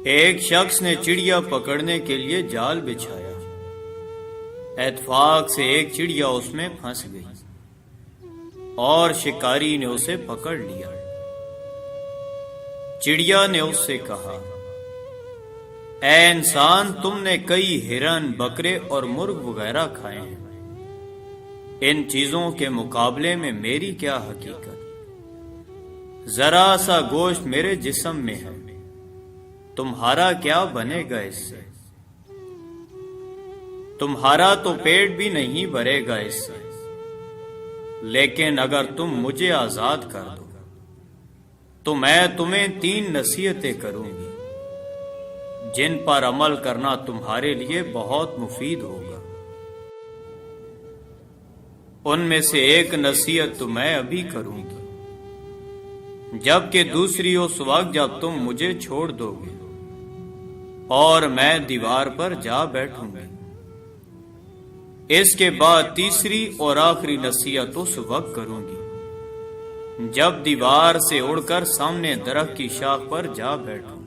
ایک شخص نے چڑیا پکڑنے کے لیے جال بچھایا۔ اتفاق سے ایک چڑیا اس میں پھنس گئی اور شکاری نے اسے پکڑ لیا۔ چڑیا نے اس سے کہا، اے انسان، تم نے کئی ہرن، بکرے اور مرغ وغیرہ کھائے ہیں، ان چیزوں کے مقابلے میں میری کیا حقیقت؟ ذرا سا گوشت میرے جسم میں ہے، تمہارا کیا بنے گا اس سے؟ تمہارا تو پیٹ بھی نہیں بھرے گا اس سے، لیکن اگر تم مجھے آزاد کر دو تو میں تمہیں 3 نصیحتیں کروں گی جن پر عمل کرنا تمہارے لیے بہت مفید ہوگا۔ ان میں سے ایک نصیحت تو میں ابھی کروں گی، جبکہ دوسری اس وقت جب تم مجھے چھوڑ دو گے اور میں دیوار پر جا بیٹھوں گی۔ اس کے بعد تیسری اور آخری نصیحت اس وقت کروں گی جب دیوار سے اڑ کر سامنے درخت کی شاخ پر جا بیٹھوں۔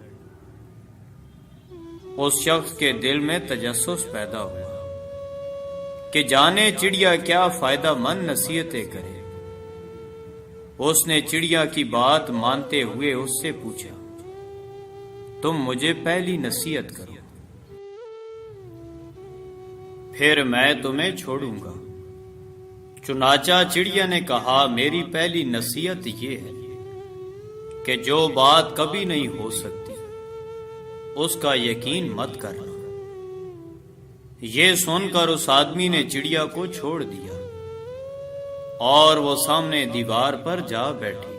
اس شخص کے دل میں تجسس پیدا ہوا کہ جانے چڑیا کیا فائدہ مند نصیحتیں کرے۔ اس نے چڑیا کی بات مانتے ہوئے اس سے پوچھا، تم مجھے پہلی نصیحت کرو، پھر میں تمہیں چھوڑوں گا۔ چنانچہ چڑیا نے کہا، میری پہلی نصیحت یہ ہے کہ جو بات کبھی نہیں ہو سکتی اس کا یقین مت کرنا۔ یہ سن کر اس آدمی نے چڑیا کو چھوڑ دیا اور وہ سامنے دیوار پر جا بیٹھی۔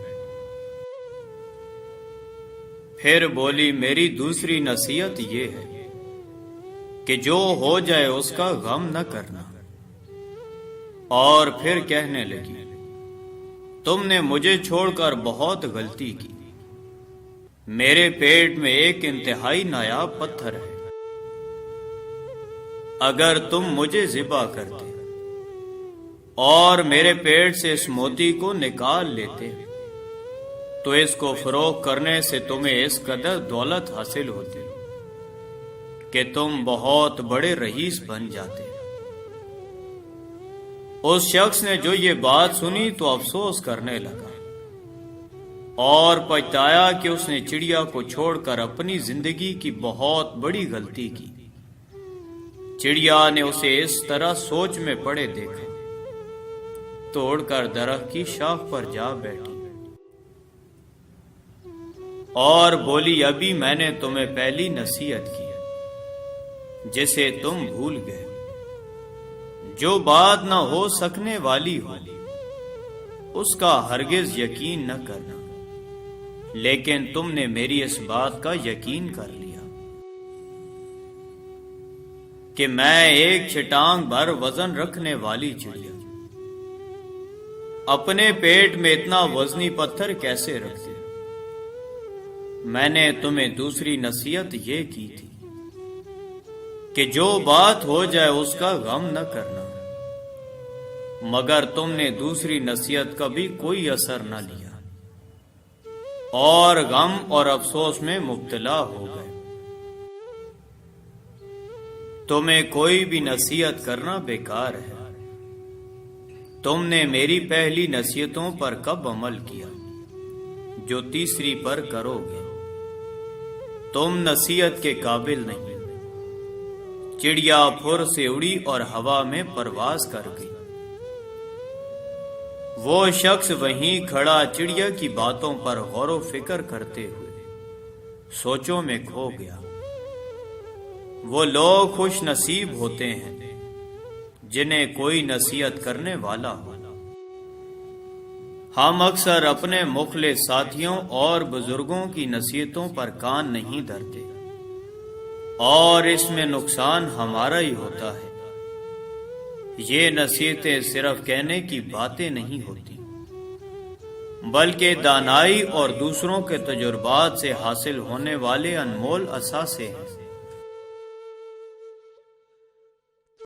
پھر بولی، میری دوسری نصیحت یہ ہے کہ جو ہو جائے اس کا غم نہ کرنا۔ اور پھر کہنے لگی، تم نے مجھے چھوڑ کر بہت غلطی کی۔ میرے پیٹ میں ایک انتہائی نایاب پتھر ہے، اگر تم مجھے ذبح کرتے اور میرے پیٹ سے اس موتی کو نکال لیتے تو اس کو فروخت کرنے سے تمہیں اس قدر دولت حاصل ہوتی کہ تم بہت بڑے رئیس بن جاتے۔ اس شخص نے جو یہ بات سنی تو افسوس کرنے لگا اور پچھتایا کہ اس نے چڑیا کو چھوڑ کر اپنی زندگی کی بہت بڑی غلطی کی۔ چڑیا نے اسے اس طرح سوچ میں پڑے دیکھا تو اڑ کر درخت کی شاخ پر جا بیٹھی اور بولی، ابھی میں نے تمہیں پہلی نصیحت کی جسے تم بھول گئے۔ جو بات نہ ہو سکنے والی ہو اس کا ہرگز یقین نہ کرنا، لیکن تم نے میری اس بات کا یقین کر لیا کہ میں ایک چٹان بھر وزن رکھنے والی چڑیا اپنے پیٹ میں اتنا وزنی پتھر کیسے رکھتی۔ میں نے تمہیں دوسری نصیحت یہ کی تھی کہ جو بات ہو جائے اس کا غم نہ کرنا، مگر تم نے دوسری نصیحت کا بھی کوئی اثر نہ لیا اور غم اور افسوس میں مبتلا ہو گئے۔ تمہیں کوئی بھی نصیحت کرنا بیکار ہے۔ تم نے میری پہلی نصیحتوں پر کب عمل کیا جو تیسری پر کرو گے؟ تم نصیحت کے قابل نہیں۔ چڑیا پھر سے اڑی اور ہوا میں پرواز کر گئی۔ وہ شخص وہیں کھڑا چڑیا کی باتوں پر غور و فکر کرتے ہوئے سوچوں میں کھو گیا۔ وہ لوگ خوش نصیب ہوتے ہیں جنہیں کوئی نصیحت کرنے والا ہو۔ ہم اکثر اپنے مخلص ساتھیوں اور بزرگوں کی نصیحتوں پر کان نہیں دھرتے اور اس میں نقصان ہمارا ہی ہوتا ہے۔ یہ نصیحتیں صرف کہنے کی باتیں نہیں ہوتی بلکہ دانائی اور دوسروں کے تجربات سے حاصل ہونے والے انمول اثاثے ہیں۔